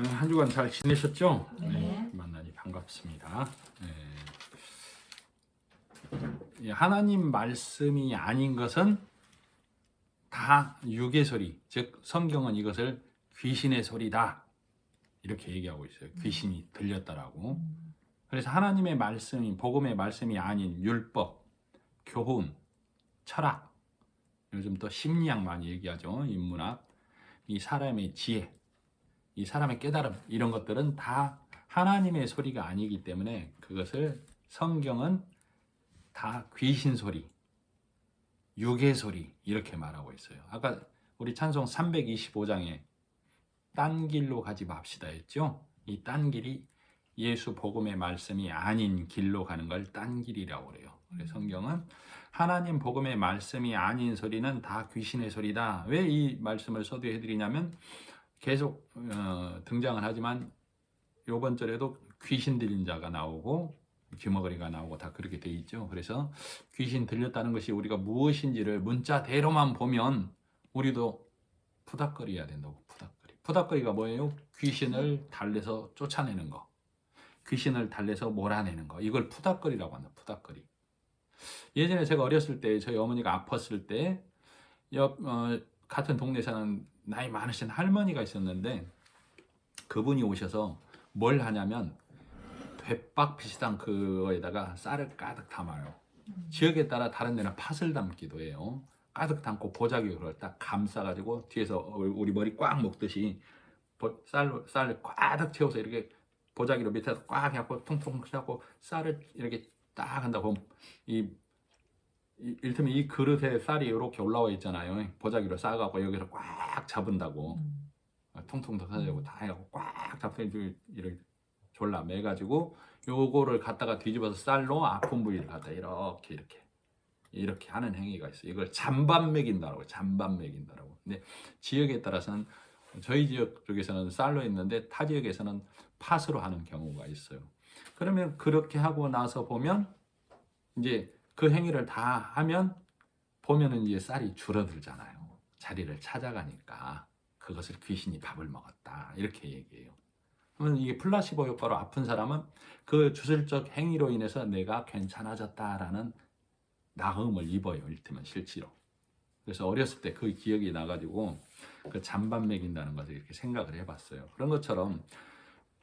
한 주간 잘 지내셨죠? 네. 만나니 반갑습니다. 하나님 말씀이 아닌 것은 다 육의 소리, 즉 성경은 이것을 귀신의 소리다 이렇게 얘기하고 있어요. 귀신이 들렸다라고. 그래서 하나님의 말씀이, 복음의 말씀이 아닌 율법, 교훈, 철학, 요즘 또 심리학 많이 얘기하죠. 인문학, 이 사람의 지혜, 이 사람의 깨달음, 이런 것들은 다 하나님의 소리가 아니기 때문에 그것을 성경은 다 귀신 소리, 육의 소리 이렇게 말하고 있어요. 아까 우리 찬송 325장에 딴 길로 가지 맙시다 했죠. 이 딴 길이 예수 복음의 말씀이 아닌 길로 가는 걸 딴 길이라고 그래요. 그래서 성경은 하나님 복음의 말씀이 아닌 소리는 다 귀신의 소리다. 왜 이 말씀을 서두해 드리냐면 계속 등장을 하지만 이번 절에도 귀신 들린 자가 나오고 귀머거리가 나오고 다 그렇게 돼 있죠. 그래서 귀신 들렸다는 것이 우리가 무엇인지를 문자대로만 보면 우리도 푸닥거려야 된다고. 푸닥거리가 뭐예요? 귀신을 달래서 쫓아내는 거, 귀신을 달래서 몰아내는 거, 이걸 푸닥거리라고 한다. 푸닥거리. 예전에 제가 어렸을 때 저희 어머니가 아팠을 때 같은 동네 사는 나이 많으신 할머니가 있었는데 그분이 오셔서 뭘 하냐면 대박 비슷한 그거에다가 쌀을 가득 담아요. 지역에 따라 다른 데는 팥을 담기도 해요. 가득 담고 보자기를 딱 감싸가지고 뒤에서 우리 머리 꽉 먹듯이 쌀을 가득 채워서 이렇게 보자기로 밑에서 꽉 해갖고 퉁퉁 해갖고 쌀을 이렇게 딱 한다고 이를테면 이 그릇에 쌀이 이렇게 올라와 있잖아요. 보자기로 싸갖고 여기서 꽉 잡은다고. 통통 터져고 다 해갖고 꽉 잡서 이렇게 졸라 매가지고 요거를 갖다가 뒤집어서 쌀로 아픈 부위를 갖다 이렇게 하는 행위가 있어요. 이걸 잔반 먹인다라고. 잔반 먹인다라고. 근데 지역에 따라서는 저희 지역 쪽에서는 쌀로 있는데 타 지역에서는 팥으로 하는 경우가 있어요. 그러면 그렇게 하고 나서 보면 이제 그 행위를 다 하면 보면은 이제 쌀이 줄어들잖아요. 자리를 찾아가니까 그것을 귀신이 밥을 먹었다 이렇게 얘기해요. 그러면 이게 플라시보 효과로 아픈 사람은 그 주술적 행위로 인해서 내가 괜찮아졌다라는 나음을 입어요. 이를테면 실제로. 그래서 어렸을 때 그 기억이 나가지고 그 잔반 먹인다는 것을 이렇게 생각을 해봤어요. 그런 것처럼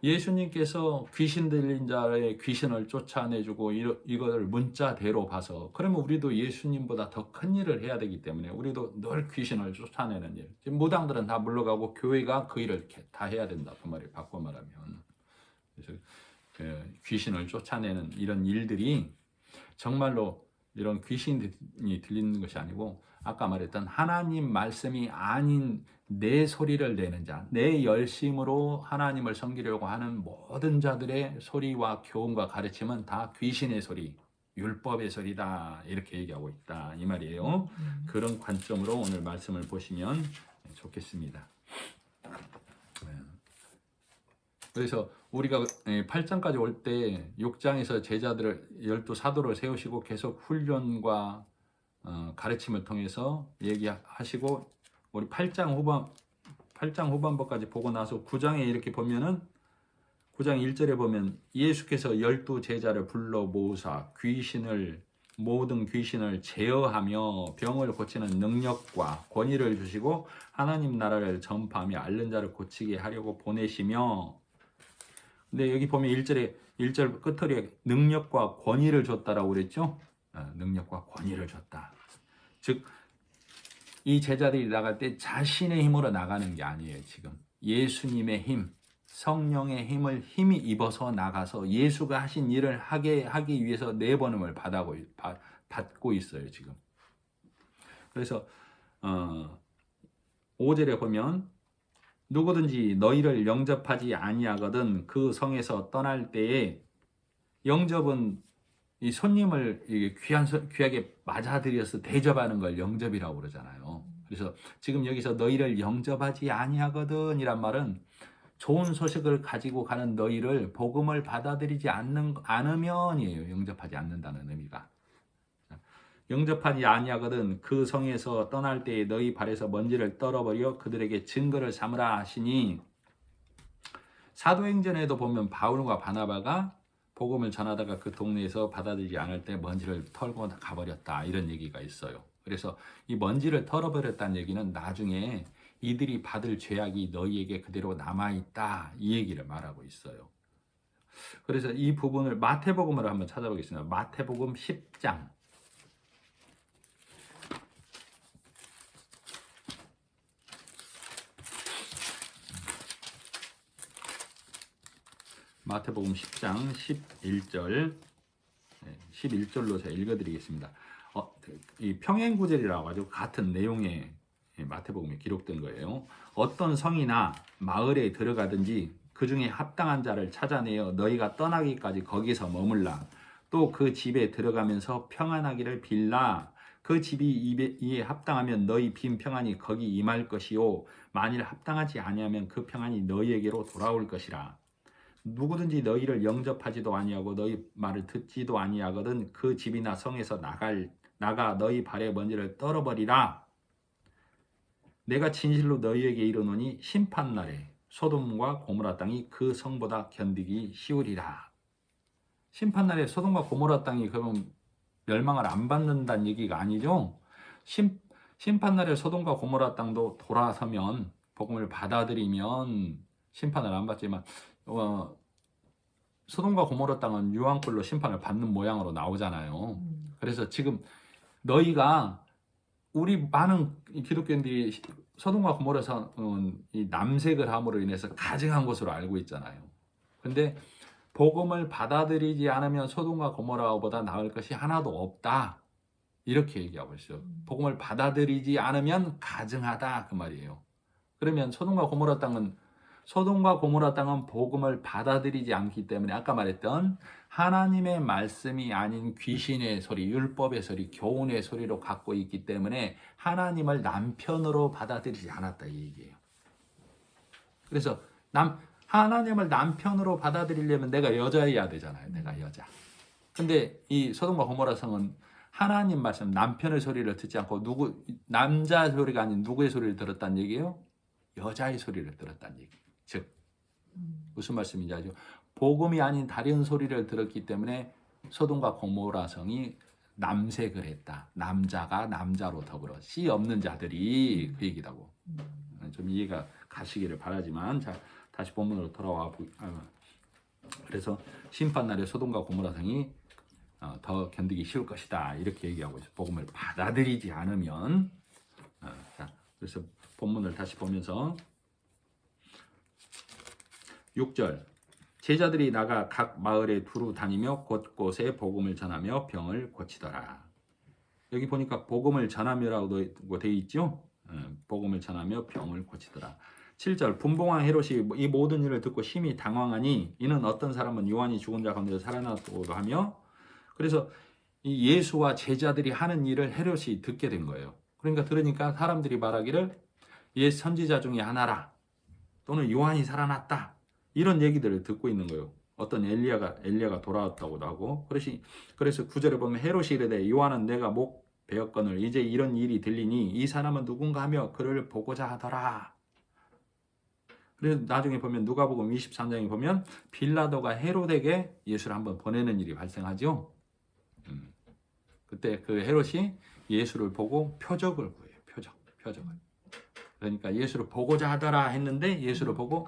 예수님께서 귀신 들린 자의 귀신을 쫓아내주고 이거를 문자대로 봐서 그러면 우리도 예수님보다 더 큰 일을 해야 되기 때문에 우리도 늘 귀신을 쫓아내는 일. 지금 무당들은 다 물러가고 교회가 그 일을 다 해야 된다. 그 말을 바꿔 말하면. 그래서 귀신을 쫓아내는 이런 일들이 정말로 이런 귀신이 들리는 것이 아니고 아까 말했던 하나님 말씀이 아닌 내 소리를 내는 자, 내 열심으로 하나님을 섬기려고 하는 모든 자들의 소리와 교훈과 가르침은 다 귀신의 소리, 율법의 소리다 이렇게 얘기하고 있다 이 말이에요. 그런 관점으로 오늘 말씀을 보시면 좋겠습니다. 그래서 우리가 8장까지 올 때 6장에서 제자들을 12사도를 세우시고 계속 훈련과 가르침을 통해서 얘기하시고 우리 8장 후반부까지 보고 나서 9장에 이렇게 보면은 9장 1절에 보면 예수께서 12제자를 불러 모으사 모든 귀신을 제어하며 병을 고치는 능력과 권위를 주시고 하나님 나라를 전파하며 앓는 자를 고치게 하려고 보내시며 근데 여기 보면 1절 끝털이에 능력과 권위를 줬다라고 그랬죠? 능력과 권위를 줬다. 즉 이 제자들이 나갈 때 자신의 힘으로 나가는 게 아니에요. 지금 예수님의 힘, 성령의 힘을 힘이 입어서 나가서 예수가 하신 일을 하기 위해서 내보냄을 받고 있어요. 지금. 그래서 5절에 보면 누구든지 너희를 영접하지 아니하거든 그 성에서 떠날 때에 영접은 이 손님을 귀하게 맞아들여서 대접하는 걸 영접이라고 그러잖아요. 그래서 지금 여기서 너희를 영접하지 아니하거든 이란 말은 좋은 소식을 가지고 가는 너희를 복음을 받아들이지 않으면이에요. 영접하지 않는다는 의미가. 영접하지 아니하거든 그 성에서 떠날 때에 너희 발에서 먼지를 떨어버려 그들에게 증거를 삼으라 하시니 사도행전에도 보면 바울과 바나바가 복음을 전하다가 그 동네에서 받아들이지 않을 때 먼지를 털고 가버렸다 이런 얘기가 있어요. 그래서 이 먼지를 털어버렸다는 얘기는 나중에 이들이 받을 죄악이 너희에게 그대로 남아있다 이 얘기를 말하고 있어요. 그래서 이 부분을 마태복음으로 한번 찾아보겠습니다. 마태복음 10장 마태복음 10장 11절 11절로 제가 읽어드리겠습니다. 이 평행구절이라고 하죠. 같은 내용의 마태복음에 기록된 거예요. 어떤 성이나 마을에 들어가든지 그 중에 합당한 자를 찾아내어 너희가 떠나기까지 거기서 머물라. 또 그 집에 들어가면서 평안하기를 빌라. 그 집이 이에 합당하면 너희 빈 평안이 거기 임할 것이요 만일 합당하지 아니하면 그 평안이 너희에게로 돌아올 것이라. 누구든지 너희를 영접하지도 아니하고 너희 말을 듣지도 아니하거든 그 집이나 성에서 나가 너희 발에 먼지를 떨어버리라. 내가 진실로 너희에게 이르노니 심판날에 소돔과 고모라 땅이 그 성보다 견디기 쉬우리라. 심판날에 소돔과 고모라 땅이 그러면 멸망을 안 받는다는 얘기가 아니죠. 심판날에 소돔과 고모라 땅도 돌아서면 복음을 받아들이면 심판을 안 받지만 소돔과 고모라 땅은 유황불로 심판을 받는 모양으로 나오잖아요. 그래서 지금 너희가 우리 많은 기독교인들이 소돔과 고모라에서 이 남색을 함으로 인해서 가증한 것으로 알고 있잖아요. 근데 복음을 받아들이지 않으면 소돔과 고모라보다 나을 것이 하나도 없다. 이렇게 얘기하고 있어요. 복음을 받아들이지 않으면 가증하다 그 말이에요. 그러면 소돔과 고모라 땅은 복음을 받아들이지 않기 때문에 아까 말했던 하나님의 말씀이 아닌 귀신의 소리, 율법의 소리, 교훈의 소리로 갖고 있기 때문에 하나님을 남편으로 받아들이지 않았다 이 얘기예요. 그래서 하나님을 남편으로 받아들이려면 내가 여자여야 되잖아요. 내가 여자. 근데 이 소돔과 고모라 성은 하나님 말씀, 남편의 소리를 듣지 않고 남자 소리가 아닌 누구의 소리를 들었다는 얘기예요? 여자의 소리를 들었다는 얘기. 즉 무슨 말씀인지 알죠? 복음이 아닌 다른 소리를 들었기 때문에 소돔과 고모라 성이 남색을 했다. 남자가 남자로 더불어 씨 없는 자들이 그 얘기라고. 좀 이해가 가시기를 바라지만 자 다시 본문으로 돌아와 그래서 심판날에 소돔과 고모라 성이 더 견디기 쉬울 것이다 이렇게 얘기하고 있어요. 복음을 받아들이지 않으면 자 그래서 본문을 다시 보면서 6절 제자들이 나가 각 마을에 두루 다니며 곳곳에 복음을 전하며 병을 고치더라. 여기 보니까 복음을 전하며라고 되어 있죠. 복음을 전하며 병을 고치더라. 7절 분봉왕 헤롯이 이 모든 일을 듣고 심히 당황하니 이는 어떤 사람은 요한이 죽은 자 가운데 살아났다고 하며 그래서 이 예수와 제자들이 하는 일을 헤롯이 듣게 된 거예요. 그러니까 들으니까 사람들이 말하기를 옛 선지자 중에 하나라 또는 요한이 살아났다 이런 얘기들을 듣고 있는 거예요. 어떤 엘리야가 돌아왔다고도 하고 그래서 9절에 보면 헤롯이 이르되 요한은 내가 목 베었거늘 이제 이런 일이 들리니 이 사람은 누군가 하며 그를 보고자 하더라. 그래서 나중에 보면 누가복음 23장에 보면 빌라도가 헤롯에게 예수를 한번 보내는 일이 발생하죠. 그때 그 헤롯이 예수를 보고 표적을 구해요. 표적을. 그러니까 예수를 보고자 하더라 했는데 예수를 보고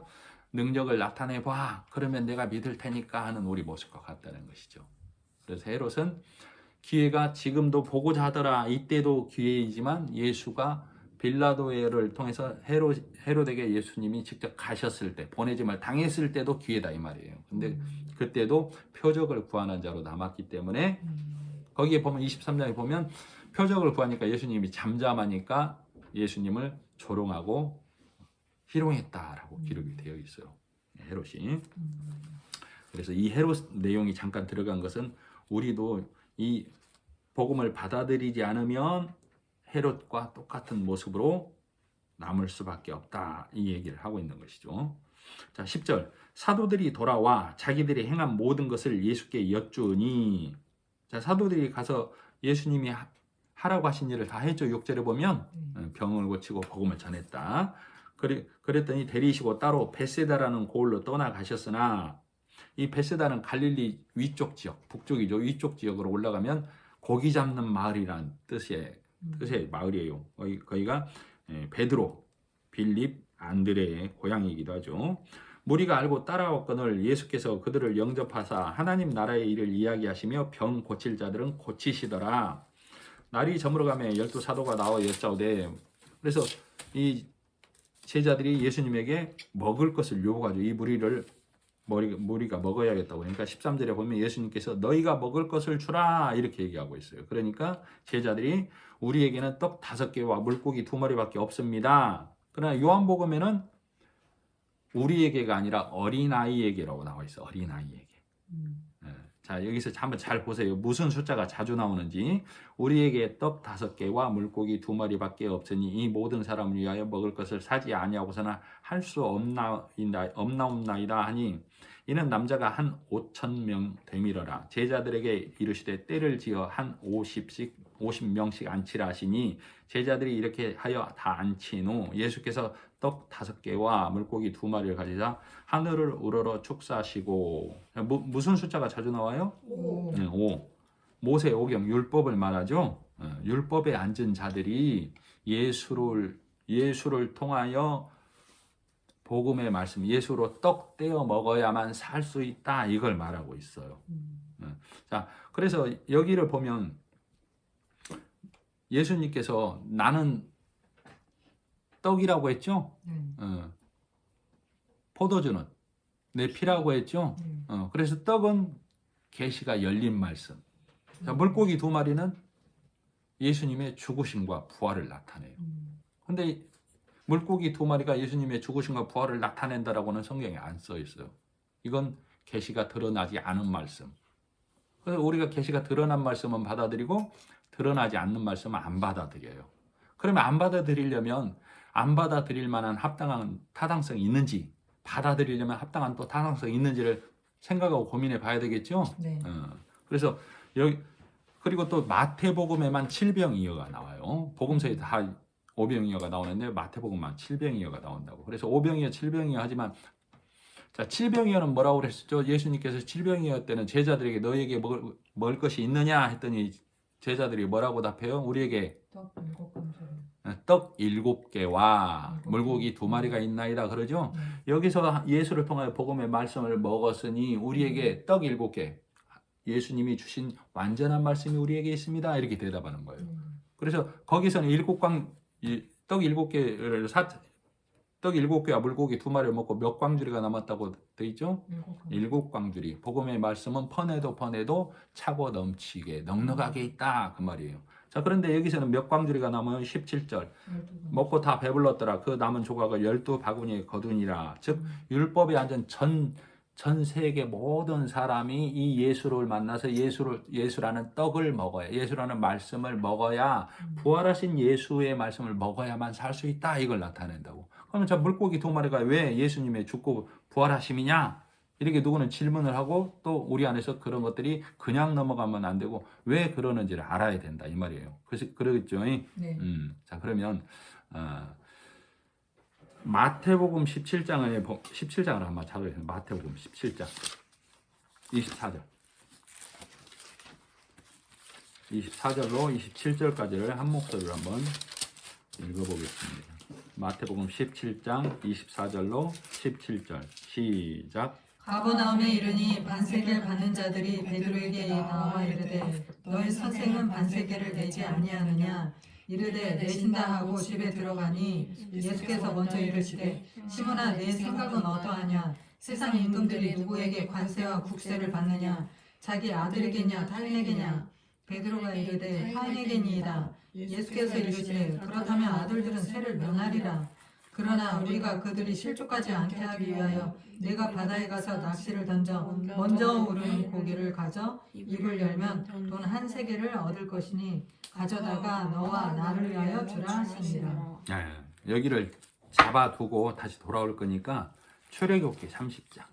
능력을 나타내 봐. 그러면 내가 믿을 테니까 하는 우리 모습과 같다는 것이죠. 그래서 헤롯은 기회가 지금도 보고자 하더라. 이때도 기회이지만 예수가 빌라도를 통해서 헤롯에게 예수님이 직접 가셨을 때 보내짐을 당했을 때도 기회다 이 말이에요. 근데 그때도 표적을 구하는 자로 남았기 때문에 거기에 보면 23장에 보면 표적을 구하니까 예수님이 잠잠하니까 예수님을 조롱하고 희롱했다라고 기록이 되어 있어요. 헤롯이. 그래서 이 헤롯 내용이 잠깐 들어간 것은 우리도 이 복음을 받아들이지 않으면 헤롯과 똑같은 모습으로 남을 수밖에 없다. 이 얘기를 하고 있는 것이죠. 자, 10절. 사도들이 돌아와 자기들이 행한 모든 것을 예수께 여쭈니. 자, 사도들이 가서 예수님이 하라고 하신 일을 다 했죠. 6절에 보면 병을 고치고 복음을 전했다. 그랬더니 데리시고 따로 베세다라는 고을로 떠나가셨으나 이 베세다는 갈릴리 위쪽 지역, 북쪽이죠. 위쪽 지역으로 올라가면 고기 잡는 마을이란 뜻의 마을이에요. 거기가 베드로, 빌립, 안드레의 고향이기도 하죠. 무리가 알고 따라왔거늘 예수께서 그들을 영접하사 하나님 나라의 일을 이야기하시며 병 고칠 자들은 고치시더라. 날이 저물어가며 12 사도가 나와 여짜오되, 그래서 이 제자들이 예수님에게 먹을 것을 요구하죠. 이 무리가 먹어야겠다고. 그러니까 13절에 보면 예수님께서 너희가 먹을 것을 주라 이렇게 얘기하고 있어요. 그러니까 제자들이 우리에게는 떡 5개와 물고기 2마리밖에 없습니다. 그러나 요한복음에는 우리에게가 아니라 어린아이에게라고 나와 있어. 어린아이에게. 자, 여기서 한번 잘 보세요. 무슨 숫자가 자주 나오는지. 우리에게 떡 5개와 물고기 2마리밖에 없으니 이 모든 사람을 위하여 먹을 것을 사지 아니하고서는 할 수 없나옵나이다 하니, 이는 남자가 한 5,000명 되밀어라. 제자들에게 이르시되 때를 지어 한 50명씩 앉히라 하시니, 제자들이 이렇게 하여 다 앉힌 후 예수께서 떡 5개와 물고기 2마리를 가지사 하늘을 우러러 축사하시고, 무슨 숫자가 자주 나와요? 5. 네, 5. 모세 오경 율법을 말하죠. 율법에 앉은 자들이 예수를 통하여 복음의 말씀, 예수로 떡 떼어 먹어야만 살 수 있다, 이걸 말하고 있어요. 자, 그래서 여기를 보면 예수님께서 나는 떡이라고 했죠. 포도주는 내 피라고 했죠. 그래서 떡은 계시가 열린 말씀. 자, 물고기 2마리는 예수님의 죽으심과 부활을 나타내요. 근데 물고기 2마리가 예수님의 죽으심과 부활을 나타낸다라고는 성경에 안 써 있어요. 이건 계시가 드러나지 않은 말씀. 그래서 우리가 계시가 드러난 말씀은 받아들이고 드러나지 않는 말씀은 안 받아들여요. 그러면 안 받아들이려면 안 받아들일 만한 합당한 타당성이 있는지, 받아들이려면 합당한 또 타당성이 있는지를 생각하고 고민해 봐야 되겠죠. 네. 그래서 여기, 그리고 또 마태복음에만 7병이어가 나와요. 복음서에 다 5병이어가 나오는데 마태복음만 7병이어가 나온다고. 그래서 5병이어 7병이어 하지만, 자, 7병이어는 뭐라고 그랬었죠? 예수님께서 7병이어 때는 제자들에게 너희에게 먹을 것이 있느냐 했더니 제자들이 뭐라고 답해요? 우리에게 떡 7개와 물고기 2마리가 있나이다 그러죠. 여기서 예수를 통하여 복음의 말씀을 먹었으니 우리에게 떡 7개, 예수님이 주신 완전한 말씀이 우리에게 있습니다, 이렇게 대답하는 거예요. 그래서 거기서는 떡 7개와 물고기 2마리를 먹고 몇 광주리가 남았다고 돼 있죠? 7광주리. 복음의 말씀은 퍼내도 차고 넘치게 넉넉하게 있다, 그 말이에요. 자, 그런데 여기서는 몇 광주리가 남아요? 17절. 먹고 다 배불렀더라. 그 남은 조각을 12바구니에 거두니라. 즉 율법에 앉은 전 세계 모든 사람이 이 예수를 만나서 예수라는 떡을 먹어야, 예수라는 말씀을 먹어야, 부활하신 예수의 말씀을 먹어야만 살 수 있다, 이걸 나타낸다고. 그러면 저 물고기 2마리가 왜 예수님의 죽고 부활하심이냐? 이렇게 누구는 질문을 하고, 또 우리 안에서 그런 것들이 그냥 넘어가면 안 되고 왜 그러는지를 알아야 된다, 이 말이에요. 그러겠죠? 네. 자, 그러면 마태복음 17장을 한번 찾아보겠습니다. 마태복음 17장 24절 24절로 27절까지를 한 목소리로 한번 읽어보겠습니다. 마태복음 17장 24절로 17절 시작. 가버나움에 이르니 반세계를 받는 자들이 베드로에게 나와 이르되 너희 선생은 반세계를 내지 아니하느냐. 이르되 내신다 하고 집에 들어가니 예수께서 먼저 이르시되 시몬아 내 생각은 어떠하냐. 세상 임금들이 누구에게 관세와 국세를 받느냐. 자기 아들에게냐 타인에게냐. 베드로가 이르되 타인에게니이다. 예수께서 이르시되 그렇다면 아들들은 세를 면하리라. 그러나 우리가 그들이 실족하지 않게 하기 위하여 내가 바다에 가서 낚시를 던져 먼저 오르는 고기를 가져 입을 열면 돈 1세겔을 얻을 것이니 가져다가 너와 나를 위하여 주라 하시니라. 여기를 잡아두고 다시 돌아올 거니까 출애굽기 30장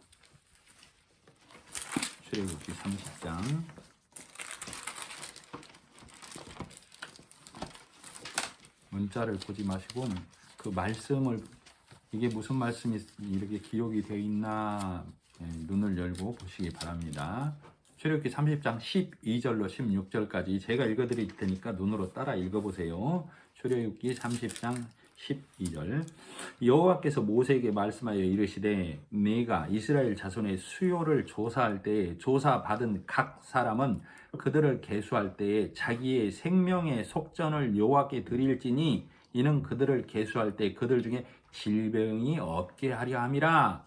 출애굽기 30장 문자를 보지 마시고 그 말씀을 이게 무슨 말씀이 이렇게 기록이 되어 있나 눈을 열고 보시기 바랍니다. 출애굽기 30장 12절로 16절까지 제가 읽어드릴 테니까 눈으로 따라 읽어보세요. 출애굽기 30장 12절 여호와께서 모세에게 말씀하여 이르시되 내가 이스라엘 자손의 수요를 조사할 때에 조사받은 각 사람은 그들을 계수할 때에 자기의 생명의 속전을 여호와께 드릴지니 이는 그들을 계수할 때 그들 중에 질병이 없게 하려 함이라.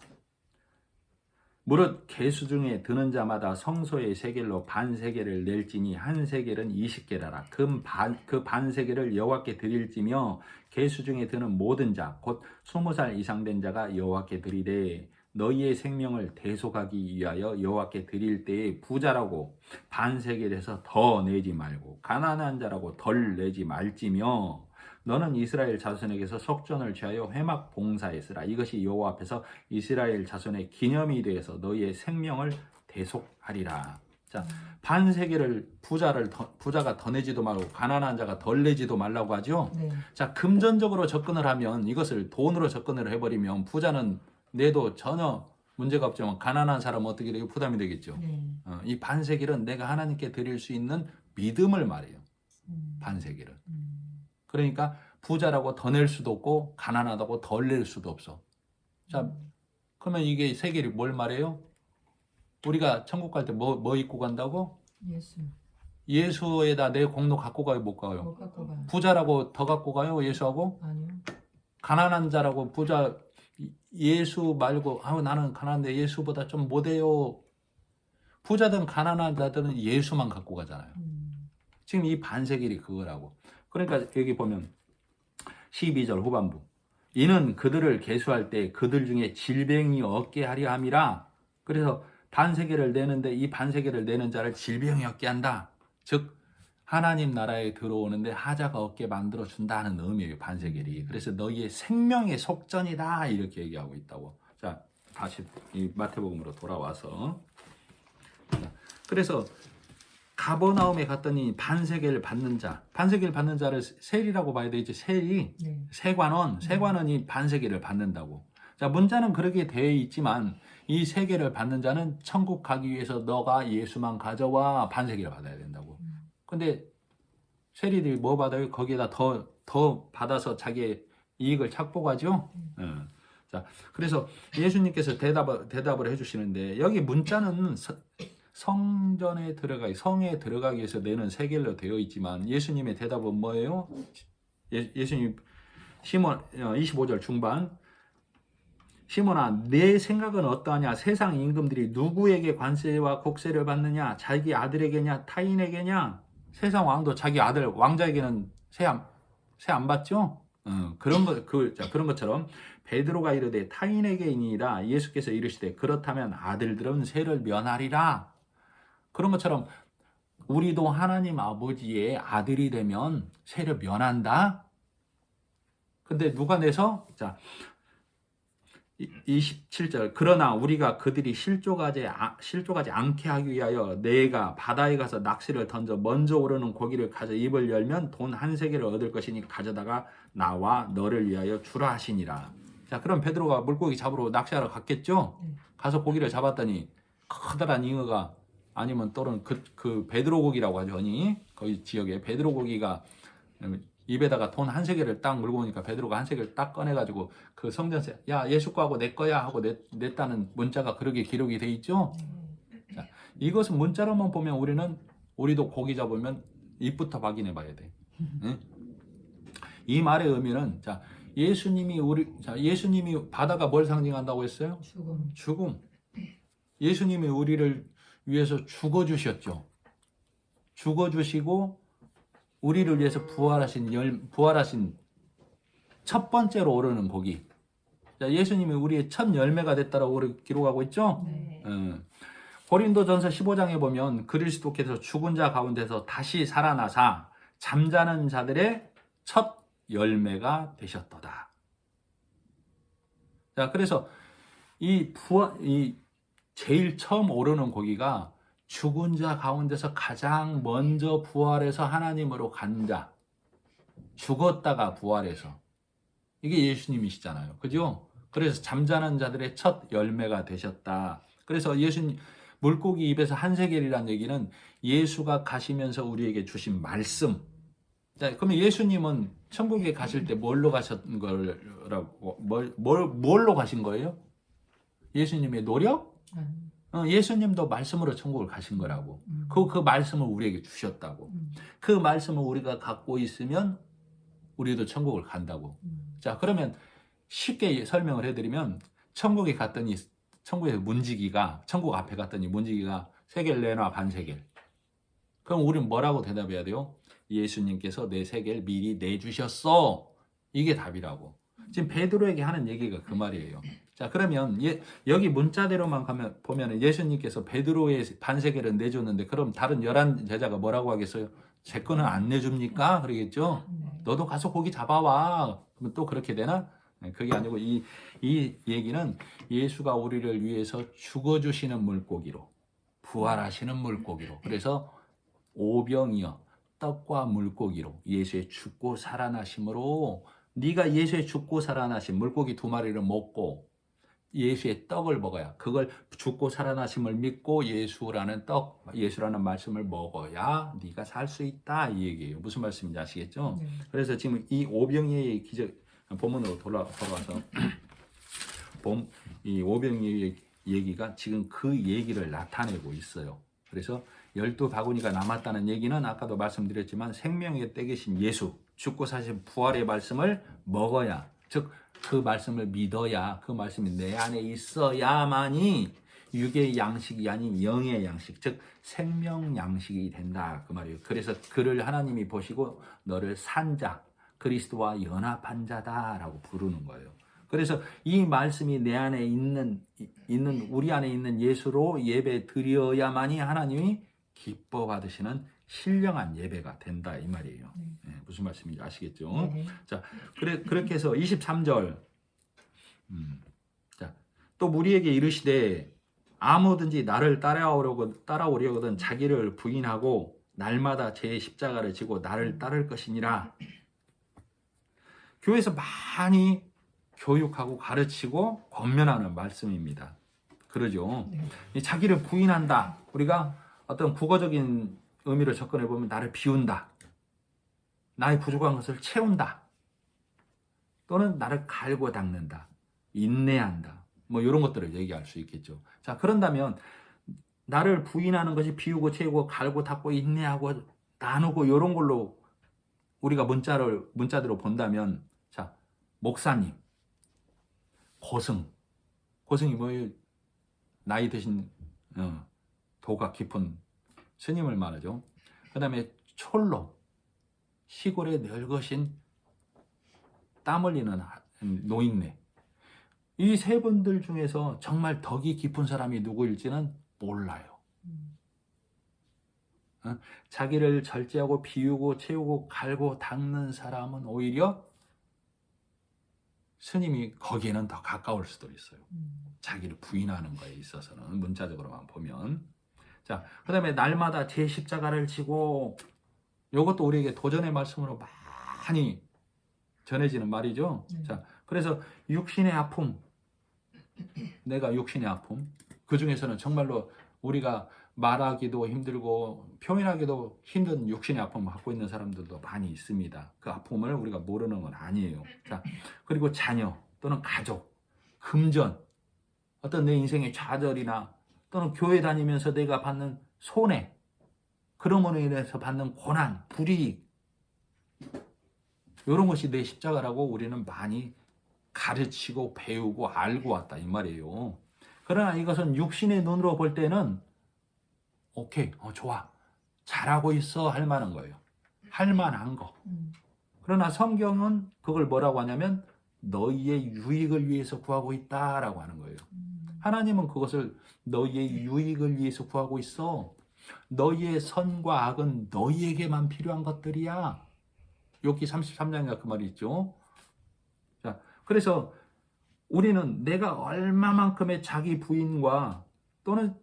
무릇 계수 중에 드는 자마다 성소의 세겔로 반세겔을 낼지니 한 세겔은 20게라라. 그 반세겔을 여호와께 드릴지며 계수 중에 드는 모든 자 곧 20살 이상 된 자가 여호와께 드리되 너희의 생명을 대속하기 위하여 여호와께 드릴 때에 부자라고 반세겔에서 더 내지 말고 가난한 자라고 덜 내지 말지며 너는 이스라엘 자손에게서 속전을 취하여 회막 봉사에 쓰라. 이것이 여호와 앞에서 이스라엘 자손의 기념이 되어서 너희의 생명을 대속하리라. 자, 반세겔을 부자가 더 내지도 말고 가난한 자가 덜 내지도 말라고 하죠. 네. 자, 금전적으로 접근을 하면 이것을 돈으로 접근을 해버리면 부자는 내도 전혀 문제가 없지만 가난한 사람은 어떻게 되고 부담이 되겠죠. 네. 이 반세겔은 내가 하나님께 드릴 수 있는 믿음을 말해요. 반세겔은. 그러니까 부자라고 더 낼 수도 없고 가난하다고 덜 낼 수도 없어. 자, 그러면 이게 세겔이 뭘 말해요? 우리가 천국 갈 때 뭐 입고 간다고? 예수. 예수에다 내 공로 갖고 가요, 못 가요? 못 갖고 가요. 부자라고 더 갖고 가요, 예수하고? 아니요. 가난한 자라고 부자 예수 말고 나는 가난한데 예수보다 좀 못해요. 부자든 가난한 자들은 예수만 갖고 가잖아요. 지금 이 반세겔이 그거라고. 그러니까 여기 보면 12절 후반부 이는 그들을 계수할 때 그들 중에 질병이 없게 하려 함이라. 그래서 반세겔을 내는데 이 반세겔을 내는 자를 질병이 없게 한다. 즉 하나님 나라에 들어오는데 하자가 없게 만들어 준다는 의미예요. 반세겔이. 그래서 너희의 생명의 속전이다 이렇게 얘기하고 있다고. 자, 다시 이 마태복음으로 돌아와서 그래서 가버나움에 갔더니 반세겔 받는 자를 세리라고 봐야 되지. 세리, 네. 세관원이 반세겔을 받는다고. 자, 문자는 그렇게 되어 있지만 이 세겔을 받는 자는 천국 가기 위해서 너가 예수만 가져와 반세겔을 받아야 된다고. 근데 세리들이 뭐 받아요? 거기에다 더 받아서 자기의 이익을 착복하죠. 자, 그래서 예수님께서 대답을 해주시는데 여기 문자는 성전에 성에 들어가기 위해서 내는 세겔로 되어 있지만 예수님의 대답은 뭐예요? 예수님 시몬 25절 중반 시몬아 내 생각은 어떠하냐? 세상 임금들이 누구에게 관세와 곡세를 받느냐? 자기 아들에게냐? 타인에게냐? 세상 왕도 자기 아들 왕자에게는 세 안 받죠? 그런 것처럼 베드로가 이르되 타인에게이니라. 예수께서 이르시되 그렇다면 아들들은 세를 면하리라. 그런 것처럼 우리도 하나님 아버지의 아들이 되면 세를 면한다. 근데 누가 내서? 자, 27절 그러나 우리가 그들이 실족하지 않게 하기 위하여 내가 바다에 가서 낚시를 던져 먼저 오르는 고기를 가져 입을 열면 돈 한 세겔을 얻을 것이니 가져다가 나와 너를 위하여 주라 하시니라. 자, 그럼 베드로가 물고기 잡으러 낚시하러 갔겠죠? 가서 고기를 잡았더니 커다란 잉어가 아니면 또는 그 베드로 고기라고 하죠. 거기 지역에 베드로 고기가 입에다가 돈 한 세겔을 딱 물고 오니까 베드로가 한 세겔 딱 꺼내가지고 그 성전세 야 예수 거하고 내 거야 하고 냈다는 문자가 그렇게 기록이 돼 있죠. 자, 이것은 문자로만 보면 우리도 고기 잡으면 입부터 확인해 봐야 돼. 응? 이 말의 의미는 자 예수님이 바다가 뭘 상징한다고 했어요? 죽음. 예수님이 우리를 위해서 죽어주셨죠. 죽어주시고 우리를 위해서 부활하신 첫 번째로 오르는 고기. 자, 예수님이 우리의 첫 열매가 됐다라고 기록하고 있죠. 네. 고린도전서 15장에 보면 그리스도께서 죽은 자 가운데서 다시 살아나사 잠자는 자들의 첫 열매가 되셨도다. 자, 그래서 이 제일 처음 오르는 고기가 죽은 자 가운데서 가장 먼저 부활해서 하나님으로 간 자, 죽었다가 부활해서 이게 예수님이시잖아요. 그죠? 그래서 잠자는 자들의 첫 열매가 되셨다. 그래서 예수님 물고기 입에서 한 세겔이라는 얘기는 예수가 가시면서 우리에게 주신 말씀. 자, 그러면 예수님은 천국에 가실 때 뭘로 가신 거라고 뭘로 가신 거예요? 예수님의 노력? 예수님도 말씀으로 천국을 가신 거라고. 그 말씀을 우리에게 주셨다고. 그 말씀을 우리가 갖고 있으면 우리도 천국을 간다고. 자, 그러면 쉽게 설명을 해드리면 천국에 갔더니 천국에서 문지기가 천국 앞에 갔더니 문지기가 세겔 내놔 반세겔. 그럼 우리는 뭐라고 대답해야 돼요? 예수님께서 내 세겔 미리 내주셨어. 이게 답이라고. 지금 베드로에게 하는 얘기가 그 말이에요. 자, 그러면 여기 문자대로만 보면 예수님께서 베드로의 반세겔을 내줬는데 그럼 다른 11 제자가 뭐라고 하겠어요? 제 거는 안 내줍니까? 그러겠죠? 너도 가서 고기 잡아와. 그러면 또 그렇게 되나? 그게 아니고 이 얘기는 예수가 우리를 위해서 죽어주시는 물고기로 부활하시는 물고기로 그래서 오병이어 떡과 물고기로 예수의 죽고 살아나심으로 네가 예수의 죽고 살아나신 물고기 2마리를 먹고 예수의 떡을 먹어야 그걸 죽고 살아나심을 믿고 예수라는 말씀을 먹어야 네가 살 수 있다 이 얘기예요. 무슨 말씀인지 아시겠죠? 그래서 지금 이 오병이어의 본문으로 돌아와서 이 오병이어의 얘기가 지금 그 얘기를 나타내고 있어요. 그래서 12바구니가 남았다는 얘기는 아까도 말씀드렸지만 생명의 떼기신 예수, 죽고 사신 부활의 말씀을 먹어야, 즉 그 말씀을 믿어야, 그 말씀이 내 안에 있어야만이 육의 양식이 아닌 영의 양식, 즉 생명 양식이 된다 그 말이에요. 그래서 그를 하나님이 보시고 너를 산 자, 그리스도와 연합한 자다라고 부르는 거예요. 그래서 이 말씀이 내 안에 있는 우리 안에 있는 예수로 예배 드려야만이 하나님이 기뻐 받으시는 신령한 예배가 된다 이 말이에요. 네, 무슨 말씀인지 아시겠죠? 자, 그렇게 해서 23절. 자, 또 무리에게 이르시되 아무든지 나를 따라오려거든 자기를 부인하고 날마다 제 십자가를 지고 나를 따를 것이니라. 교회에서 많이 교육하고 가르치고 권면하는 말씀입니다. 그러죠. 자기를 부인한다. 우리가 어떤 국어적인 의미를 접근해 보면 나를 비운다. 나의 부족한 것을 채운다. 또는 나를 갈고 닦는다. 인내한다. 뭐 이런 것들을 얘기할 수 있겠죠. 자, 그런다면 나를 부인하는 것이 비우고 채우고 갈고 닦고 인내하고 나누고 이런 걸로 우리가 문자대로 본다면 자, 목사님, 고승이 뭐예요? 나이 드신 도가 깊은 스님을 말하죠. 그 다음에 촐로, 시골에 늙으신 땀 흘리는 노인네. 이 세 분들 중에서 정말 덕이 깊은 사람이 누구일지는 몰라요. 자기를 절제하고 비우고 채우고 갈고 닦는 사람은 오히려 스님이 거기에는 더 가까울 수도 있어요. 자기를 부인하는 거에 있어서는 문자적으로만 보면. 자, 그 다음에 날마다 제 십자가를 지고 이것도 우리에게 도전의 말씀으로 많이 전해지는 말이죠. 자, 그래서 육신의 아픔, 내가 육신의 아픔, 그 중에서는 정말로 우리가 말하기도 힘들고 표현하기도 힘든 육신의 아픔을 갖고 있는 사람들도 많이 있습니다. 그 아픔을 우리가 모르는 건 아니에요. 자, 그리고 자녀 또는 가족, 금전, 어떤 내 인생의 좌절이나 또는 교회 다니면서 내가 받는 손해, 그러므로 인해서 받는 고난, 불이익, 이런 것이 내 십자가라고 우리는 많이 가르치고 배우고 알고 왔다 이 말이에요. 그러나 이것은 육신의 눈으로 볼 때는 오케이, 좋아, 잘하고 있어 할 만한 거예요. 할 만한 거. 그러나 성경은 그걸 뭐라고 하냐면 너희의 유익을 위해서 구하고 있다라고 하는 거예요. 하나님은 그것을 너희의 유익을 위해서 구하고 있어. 너희의 선과 악은 너희에게만 필요한 것들이야. 욥기 33장인가 그 말이 있죠. 자, 그래서 우리는 내가 얼마만큼의 자기 부인과 또는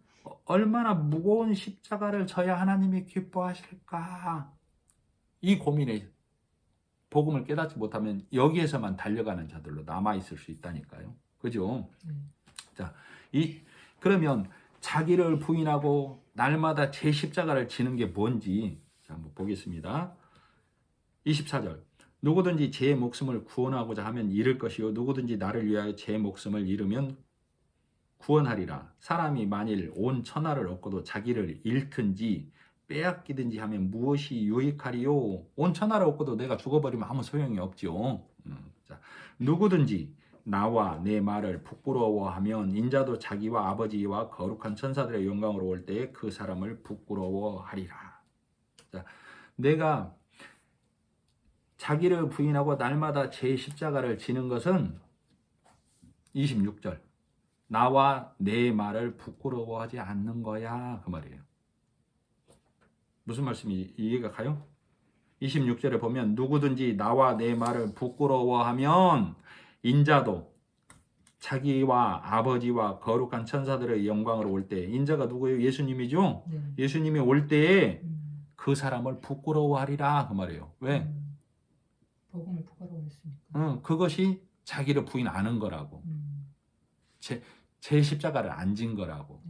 얼마나 무거운 십자가를 져야 하나님이 기뻐하실까? 이 고민에 복음을 깨닫지 못하면 여기에서만 달려가는 자들로 남아있을 수 있다니까요. 그죠? 자, 그러면 자기를 부인하고 날마다 제 십자가를 지는 게 뭔지 자, 한번 보겠습니다. 24절. 누구든지 제 목숨을 구원하고자 하면 잃을 것이요 누구든지 나를 위하여 제 목숨을 잃으면 구원하리라. 사람이 만일 온 천하를 얻고도 자기를 잃든지 빼앗기든지 하면 무엇이 유익하리요? 온 천하를 얻고도 내가 죽어버리면 아무 소용이 없죠. 자, 누구든지 나와 내 말을 부끄러워하면 인자도 자기와 아버지와 거룩한 천사들의 영광으로 올 때에 그 사람을 부끄러워하리라. 자, 내가 자기를 부인하고 날마다 제 십자가를 지는 것은 26절. 나와 내 말을 부끄러워하지 않는 거야. 그 말이에요. 무슨 말씀이 이해가 가요? 26절에 보면 누구든지 나와 내 말을 부끄러워하면 인자도 자기와 아버지와 거룩한 천사들의 영광으로 올 때 인자가 누구예요? 예수님이죠? 네. 예수님이 올 때에 그 사람을 부끄러워하리라. 그 말이에요. 왜? 복음을 부끄러워했으니까. 그것이 자기를 부인 안 한 거라고. 제 십자가를 안 진 거라고.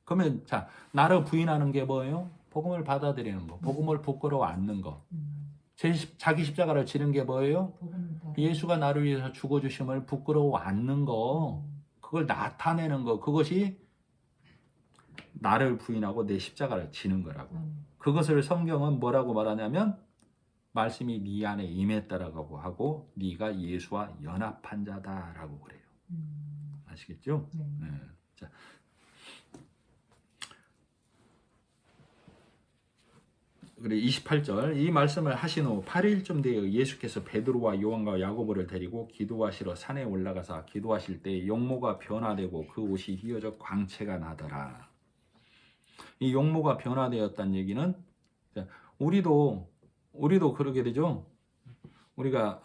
그러면 자 나를 부인하는 게 뭐예요? 복음을 받아들이는 거, 복음을 부끄러워 않는 거. 자기 십자가를 지는 게 뭐예요? 예수가 나를 위해서 죽어주심을 부끄러워 않는 거, 그걸 나타내는 거, 그것이 나를 부인하고 내 십자가를 지는 거라고. 그것을 성경은 뭐라고 말하냐면 말씀이 네 안에 임했다라고 하고 네가 예수와 연합한 자다라고 그래요. 아시겠죠? 네. 자. 그래 28절 이 말씀을 하신 후 8일쯤 되어 예수께서 베드로와 요한과 야고보를 데리고 기도하시러 산에 올라가사 기도하실 때 용모가 변화되고 그 옷이 휘어져 광채가 나더라. 이 용모가 변화되었다는 얘기는 우리도 그러게 되죠. 우리가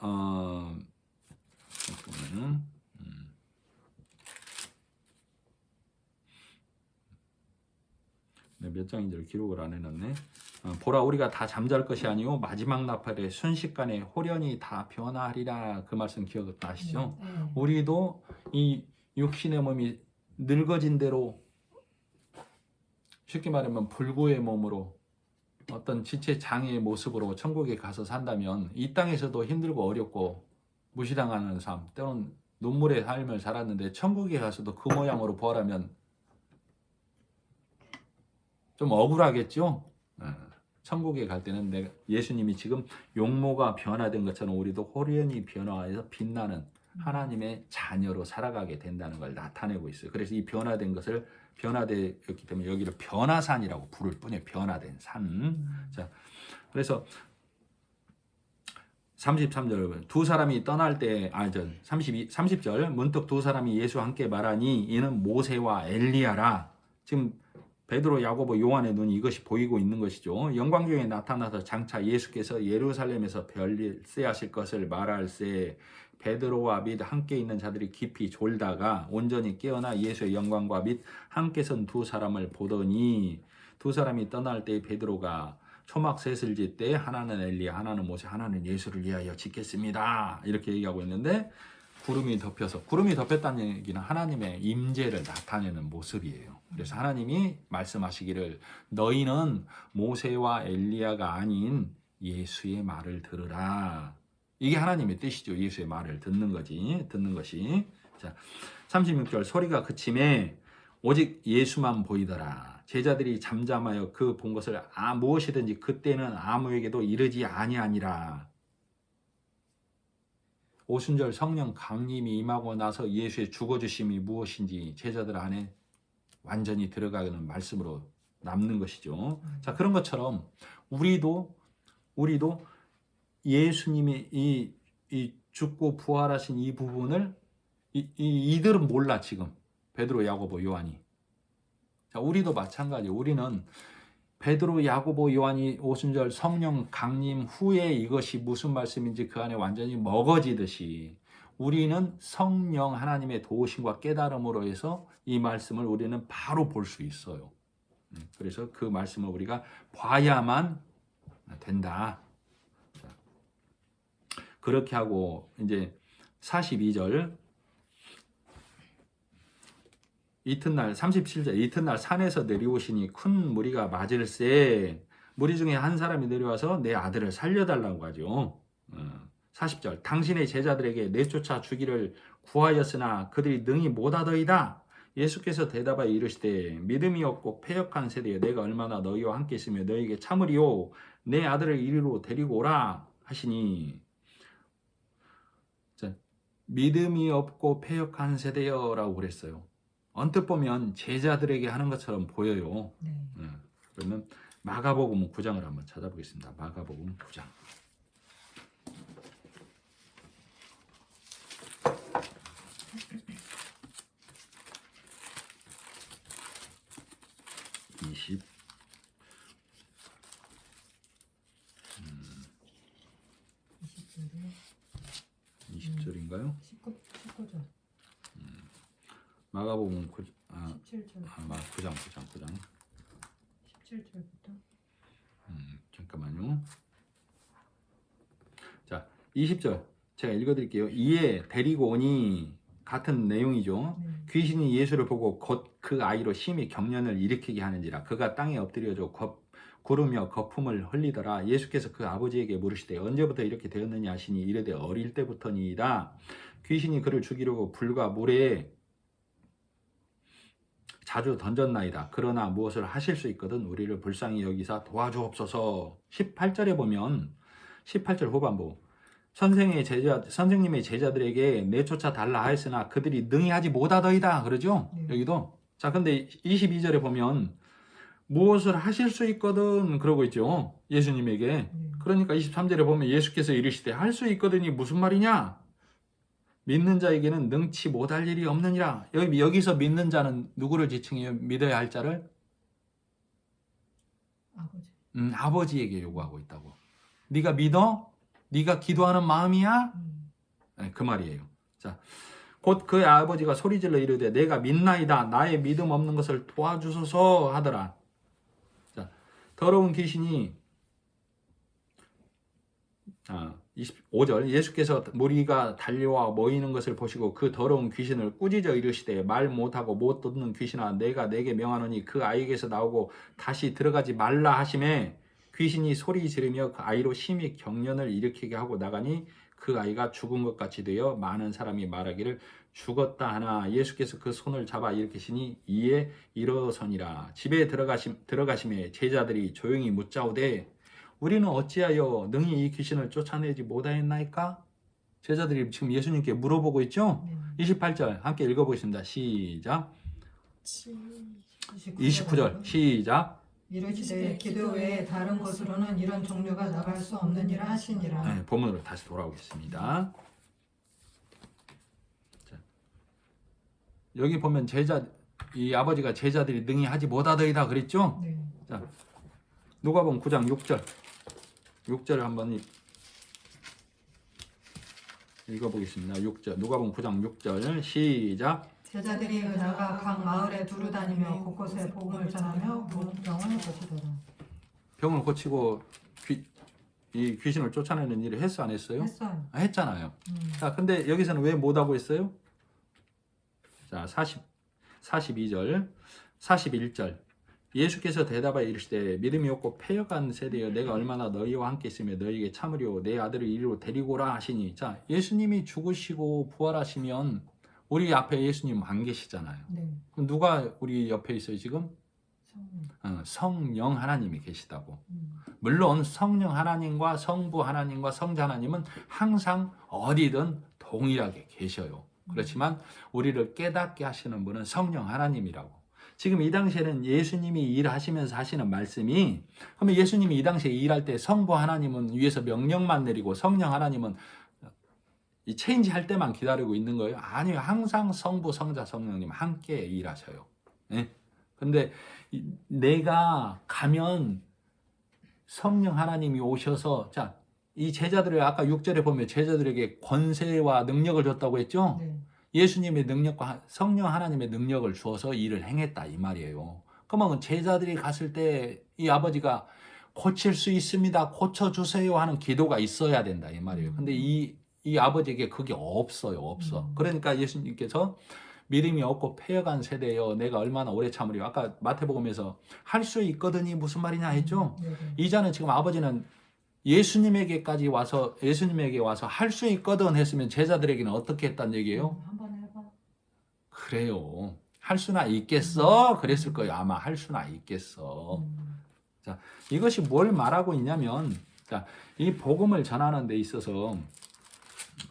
몇 장인지를 기록을 안 해놨네. 보라 우리가 다 잠잘 것이 아니요 마지막 나팔에 순식간에 호련히 다 변화하리라. 그 말씀 기억나시죠? 우리도 이 육신의 몸이 늙어진 대로 쉽게 말하면 불구의 몸으로 어떤 지체 장애의 모습으로 천국에 가서 산다면 이 땅에서도 힘들고 어렵고 무시당하는 삶, 때로는 눈물의 삶을 살았는데 천국에 가서도 그 모양으로 부활하면 좀 억울하겠죠? 천국에 갈 때는 예수님이 지금 용모가 변화된 것처럼 우리도 호련히 변화해서 빛나는 하나님의 자녀로 살아가게 된다는 걸 나타내고 있어요. 그래서 이 변화된 것을 변화되었기 때문에 여기를 변화산이라고 부를 뿐이에요. 변화된 산. 자, 그래서 33절 두 사람이 떠날 때 30절 문득 두 사람이 예수와 함께 말하니 이는 모세와 엘리야라. 지금 베드로, 야고보, 요한의 눈이 이것이 보이고 있는 것이죠. 영광 중에 나타나서 장차 예수께서 예루살렘에서 별세하실 것을 말할세 베드로와 및 함께 있는 자들이 깊이 졸다가 온전히 깨어나 예수의 영광과 및 함께 선 두 사람을 보더니 두 사람이 떠날 때 베드로가 초막 셋을 짓 때 하나는 엘리야, 하나는 모세, 하나는 예수를 위하여 짓겠습니다. 이렇게 얘기하고 있는데 구름이 덮였다는 얘기는 하나님의 임재를 나타내는 모습이에요. 그래서 하나님이 말씀하시기를 너희는 모세와 엘리야가 아닌 예수의 말을 들으라. 이게 하나님의 뜻이죠. 예수의 말을 듣는 것이. 자, 36절 소리가 그침에 오직 예수만 보이더라. 제자들이 잠잠하여 그 본 것을 무엇이든지 그때는 아무에게도 이르지 아니하니라. 오순절 성령 강림이 임하고 나서 예수의 죽어주심이 무엇인지 제자들 안에 완전히 들어가는 말씀으로 남는 것이죠. 자, 그런 것처럼 우리도 예수님이 이 죽고 부활하신 이 부분을 이들은 몰라 지금 베드로, 야고보, 요한이. 자, 우리도 마찬가지. 우리는 베드로, 야고보, 요한이 오순절 성령 강림 후에 이것이 무슨 말씀인지 그 안에 완전히 먹어지듯이 우리는 성령 하나님의 도우심과 깨달음으로 해서 이 말씀을 우리는 바로 볼 수 있어요. 그래서 그 말씀을 우리가 봐야만 된다. 그렇게 하고 이제 42절 이튿날 37절 이튿날 산에서 내려오시니 큰 무리가 맞을세 무리 중에 한 사람이 내려와서 내 아들을 살려달라고 하죠. 40절 당신의 제자들에게 내쫓아 주기를 구하였으나 그들이 능히 못하더이다. 예수께서 대답하여 이르시되 믿음이 없고 패역한 세대여 내가 얼마나 너희와 함께 있으며 너희에게 참으리요 내 아들을 이리로 데리고 오라 하시니 자, 믿음이 없고 패역한 세대여라고 그랬어요. 언뜻 보면 제자들에게 하는 것처럼 보여요. 네. 그러면 마가복음 9장을 한번 찾아보겠습니다. 마가복음 9장. (20) 20절인가요? 19절. 마가복음 17절. 9장 17절부터. 잠깐만요. 자, 20절 제가 읽어드릴게요. 이에 데리고 오니 같은 내용이죠. 네. 귀신이 예수를 보고 곧 그 아이로 심히 경련을 일으키게 하는지라 그가 땅에 엎드려져 구르며 거품을 흘리더라. 예수께서 그 아버지에게 물으시되 언제부터 이렇게 되었느냐 하시니 이르되 어릴 때부터니이다. 귀신이 그를 죽이려고 불과 물에 자주 던졌나이다. 그러나 무엇을 하실 수 있거든 우리를 불쌍히 여기사 도와주옵소서. 18절에 보면 18절 후반부 선생님의 제자들에게 내쫓아 달라 하였으나 그들이 능히 하지 못하더이다. 그러죠? 네. 여기도. 자, 근데 22절에 보면 무엇을 하실 수 있거든 그러고 있죠. 예수님에게. 네. 그러니까 23절에 보면 예수께서 이르시되 할 수 있거든이 무슨 말이냐? 믿는 자에게는 능치 못할 일이 없느니라. 여기서 믿는 자는 누구를 지칭해요? 믿어야 할 자를? 아버지. 아버지에게 요구하고 있다고. 네가 믿어? 네가 기도하는 마음이야? 네, 그 말이에요. 자, 곧 그의 아버지가 소리질러 이르되 내가 믿나이다. 나의 믿음 없는 것을 도와주소서 하더라. 자, 더러운 귀신이 25절 예수께서 무리가 달려와 모이는 것을 보시고 그 더러운 귀신을 꾸짖어 이르시되 말 못하고 못 듣는 귀신아 내가 내게 명하노니 그 아이에게서 나오고 다시 들어가지 말라 하시매 귀신이 소리 지르며 그 아이로 심히 경련을 일으키게 하고 나가니 그 아이가 죽은 것 같이 되어 많은 사람이 말하기를 죽었다 하나 예수께서 그 손을 잡아 일으키시니 이에 일어서니라. 집에 들어가심에 제자들이 조용히 묻자오되 우리는 어찌하여 능히 이 귀신을 쫓아내지 못하였나이까? 제자들이 지금 예수님께 물어보고 있죠? 네. 28절 함께 읽어보겠습니다. 시작. 29절 시작. 이르시되 기도 외에 다른 곳으로는 이런 종류가 나갈 수 없느니라 하시니라. 네, 본문으로 다시 돌아오겠습니다. 자, 여기 보면 이 아버지가 제자들이 능히 하지 못하더이다 그랬죠? 네. 자, 누가복음 9장 6절을 한번 읽어보겠습니다. 6절 누가복음 9장 6절 시작. 제자들이 나가 각 마을에 두루 다니며 곳곳에 복음을 전하며 병을 고치더라. 병을 고치고 이 귀신을 쫓아내는 일을 했어 안 했어요? 했어요. 했잖아요. 자, 근데 여기서는 왜 못하고 있어요? 자, 42절 41절 예수께서 대답하여 이르시되 믿음이 없고 패역한 세대여 내가 얼마나 너희와 함께 있으며 너희에게 참으리오 내 아들을 이리로 데리고 오라 하시니. 자, 예수님이 죽으시고 부활하시면 우리 앞에 예수님 안 계시잖아요. 네. 그럼 누가 우리 옆에 있어요 지금? 성령. 성령 하나님이 계시다고. 물론 성령 하나님과 성부 하나님과 성자 하나님은 항상 어디든 동일하게 계셔요. 그렇지만 우리를 깨닫게 하시는 분은 성령 하나님이라고. 지금 이 당시에는 예수님이 일하시면서 하시는 말씀이, 그러면 예수님이 이 당시에 일할 때 성부 하나님은 위에서 명령만 내리고 성령 하나님은 이 체인지 할 때만 기다리고 있는 거예요? 아니요. 항상 성부, 성자, 성령님 함께 일하셔요. 네? 근데 내가 가면 성령 하나님이 오셔서, 자, 이 제자들을 아까 6절에 보면 제자들에게 권세와 능력을 줬다고 했죠? 네. 예수님의 능력과 성령 하나님의 능력을 주어서 일을 행했다 이 말이에요. 그러면 제자들이 갔을 때 이 아버지가 고칠 수 있습니다. 고쳐주세요 하는 기도가 있어야 된다 이 말이에요. 근데 이 아버지에게 그게 없어요. 없어. 그러니까 예수님께서 믿음이 없고 패여간 세대여 내가 얼마나 오래 참으리요. 아까 마태복음에서 할 수 있거든이 무슨 말이냐 했죠. 네. 이자는 지금 아버지는 예수님에게 와서 할 수 있거든 했으면 제자들에게는 어떻게 했단 얘기예요? 한번 해봐. 그래요. 할 수나 있겠어? 그랬을 거예요. 아마 할 수나 있겠어. 자, 이것이 뭘 말하고 있냐면, 자, 이 복음을 전하는 데 있어서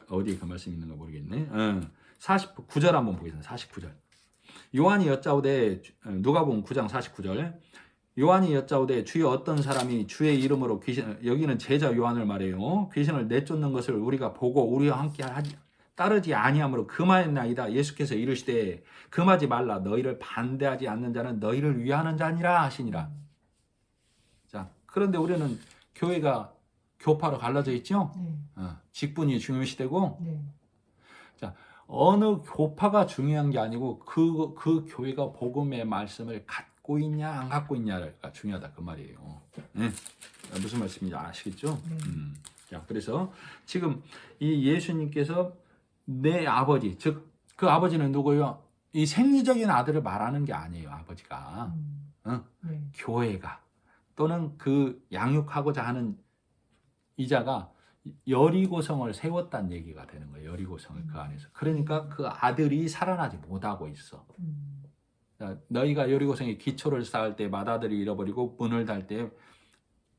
어디에 그 말씀이 있는가 모르겠네. 49절 한번 보겠습니다. 49절. 요한이 여짜오되, 누가복음 9장 49절. 요한이 여짜오되 주여 어떤 사람이 주의 이름으로 여기는 제자 요한을 말해요. 귀신을 내쫓는 것을 우리가 보고 우리와 함께 따르지 아니함으로 금하였나이다. 예수께서 이르시되 금하지 말라. 너희를 반대하지 않는 자는 너희를 위하는 자니라 하시니라. 자, 그런데 우리는 교회가 교파로 갈라져 있죠. 직분이 중요시되고, 자, 어느 교파가 중요한 게 아니고 그 교회가 복음의 말씀을 갖고 있냐 안 갖고 있냐가 중요하다 그 말이에요. 네. 무슨 말씀인지 아시겠죠? 자, 그래서 지금 이 예수님께서 내 아버지, 즉 그 아버지는 누구요? 이 생리적인 아들을 말하는 게 아니에요. 아버지가 교회가 또는 그 양육하고자 하는 이자가 여리고성을 세웠다는 얘기가 되는 거예요. 여리고성을 그 안에서. 그러니까 그 아들이 살아나지 못하고 있어. 너희가 여리고성에 기초를 쌓을 때 맏아들을 잃어버리고 문을 달 때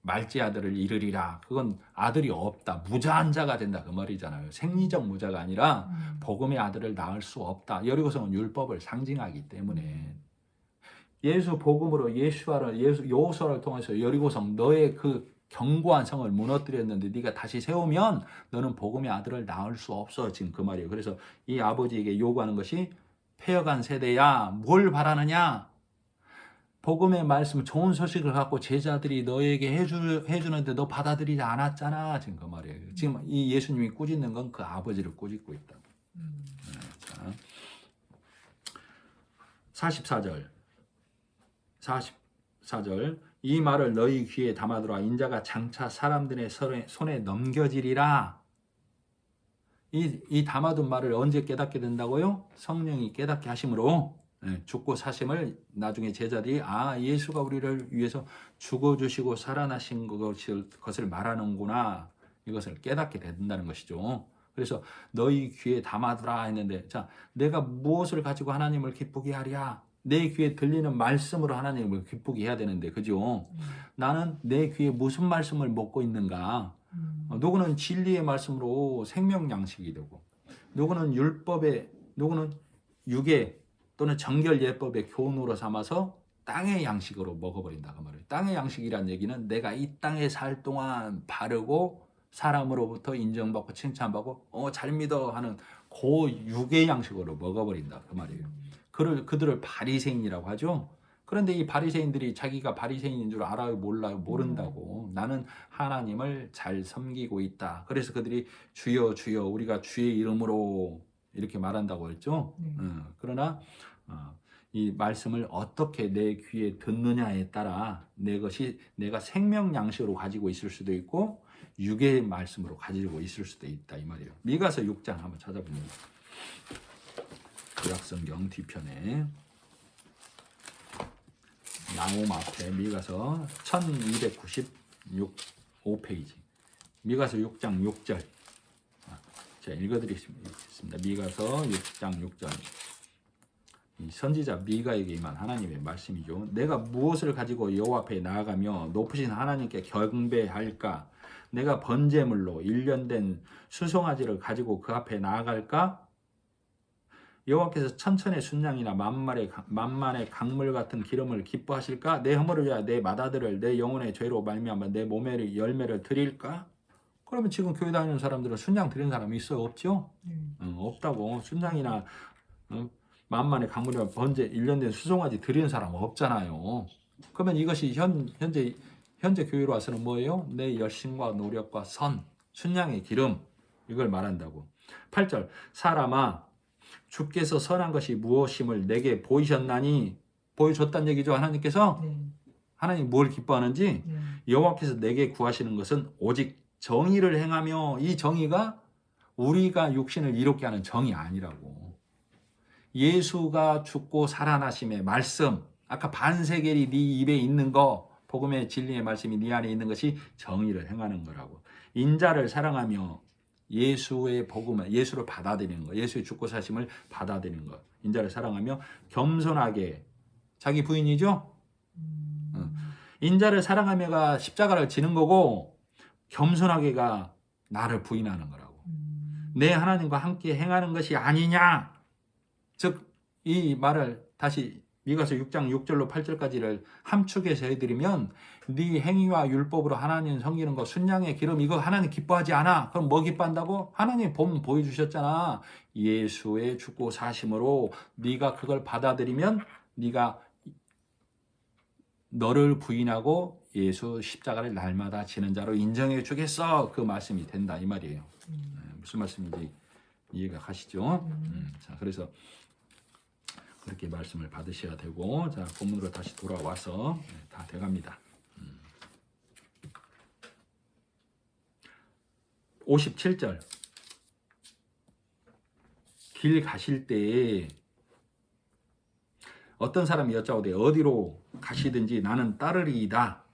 말지 아들을 잃으리라. 그건 아들이 없다. 무자한 자가 된다. 그 말이잖아요. 생리적 무자가 아니라 복음의 아들을 낳을 수 없다. 여리고성은 율법을 상징하기 때문에 예수 복음으로 여호수아를 통해서 여리고성 너의 그 견고한 성을 무너뜨렸는데 네가 다시 세우면 너는 복음의 아들을 낳을 수 없어. 지금 그 말이에요. 그래서 이 아버지에게 요구하는 것이 패여간 세대야. 뭘 바라느냐? 복음의 말씀 좋은 소식을 갖고 제자들이 너에게 해주는데 너 받아들이지 않았잖아. 지금 그 말이에요. 지금 이 예수님이 꾸짖는 건 그 아버지를 꾸짖고 있다. 자, 44절 이 말을 너희 귀에 담아두라. 인자가 장차 사람들의 손에 넘겨지리라. 이 담아둔 말을 언제 깨닫게 된다고요? 성령이 깨닫게 하심으로 죽고 사심을 나중에 제자들이 예수가 우리를 위해서 죽어주시고 살아나신 것을 말하는구나. 이것을 깨닫게 된다는 것이죠. 그래서 너희 귀에 담아두라 했는데, 자, 내가 무엇을 가지고 하나님을 기쁘게 하랴? 내 귀에 들리는 말씀으로 하나님을 기쁘게 해야 되는데, 그죠? 나는 내 귀에 무슨 말씀을 먹고 있는가? 누구는 진리의 말씀으로 생명 양식이 되고, 누구는 누구는 육의 또는 정결 예법의 교훈으로 삼아서 땅의 양식으로 먹어버린다 그 말이에요. 땅의 양식이란 얘기는 내가 이 땅에 살 동안 바르고 사람으로부터 인정받고 칭찬받고 잘 믿어 하는 그 육의 양식으로 먹어버린다 그 말이에요. 그들을 바리새인이라고 하죠. 그런데 이 바리새인들이 자기가 바리새인인 줄 알아요? 몰라요? 모른다고. 나는 하나님을 잘 섬기고 있다. 그래서 그들이 주여 주여 우리가 주의 이름으로 이렇게 말한다고 했죠. 그러나 이 말씀을 어떻게 내 귀에 듣느냐에 따라 내가 생명 양식으로 가지고 있을 수도 있고 육의 말씀으로 가지고 있을 수도 있다 이 말이에요. 미가서 6장 한번 찾아보면 구약성경 뒤편에 나옴 앞에 미가서 1295페이지 미가서 6장 6절 제가 읽어드리겠습니다. 미가서 6장 6절 이 선지자 미가에게 임한 하나님의 말씀이죠. 내가 무엇을 가지고 여호와 앞에 나아가며 높으신 하나님께 경배할까? 내가 번제물로 1년 된 수송아지를 가지고 그 앞에 나아갈까? 여호와께서 천천의 순양이나 만만의 강물 같은 기름을 기뻐하실까? 내 허물을 위하여 내 맏아들을 내 영혼의 죄로 말미암아 내 몸의 열매를 드릴까? 그러면 지금 교회 다니는 사람들은 순양 드리는 사람이 있어요? 없죠? 없다고. 순양이나 만만의 강물이나 번제 1년 된 수송아지 드리는 사람은 없잖아요. 그러면 이것이 현재 교회로 와서는 뭐예요? 내 열심과 노력과 순양의 기름 이걸 말한다고. 8절 사람아 주께서 선한 것이 무엇임을 내게 보이셨나니 보여줬다는 얘기죠. 하나님께서 하나님 뭘 기뻐하는지 여호와께서 내게 구하시는 것은 오직 정의를 행하며 이 정의가 우리가 육신을 이롭게 하는 정의 아니라고. 예수가 죽고 살아나심의 말씀, 아까 반세겔이 네 입에 있는 거, 복음의 진리의 말씀이 네 안에 있는 것이 정의를 행하는 거라고. 인자를 사랑하며 예수의 복음을, 예수를 받아들이는 거, 예수의 죽고 사심을 받아들이는 거, 인자를 사랑하며 겸손하게, 자기 부인이죠? 인자를 사랑하며가 십자가를 지는 거고, 겸손하게가 나를 부인하는 거라고. 내 하나님과 함께 행하는 것이 아니냐. 즉, 이 말을 다시 미가서 6장 6절로 8절까지를 함축해서 해드리면, 네 행위와 율법으로 하나님 섬기는 거, 순양의 기름, 이거 하나님 기뻐하지 않아. 그럼 뭐 기뻐한다고? 하나님 보여주셨잖아. 예수의 죽고 사심으로 네가 그걸 받아들이면 네가 너를 부인하고 예수 십자가를 날마다 지는 자로 인정해 주겠어. 그 말씀이 된다 이 말이에요. 무슨 말씀인지 이해가 가시죠? 자, 그래서 그렇게 말씀을 받으셔야 되고, 자, 본문으로 다시 돌아와서 다 돼갑니다. 57절. 길 가실 때에 어떤 사람이 여짜오되 어디로 가시든지 나는 따르리이다.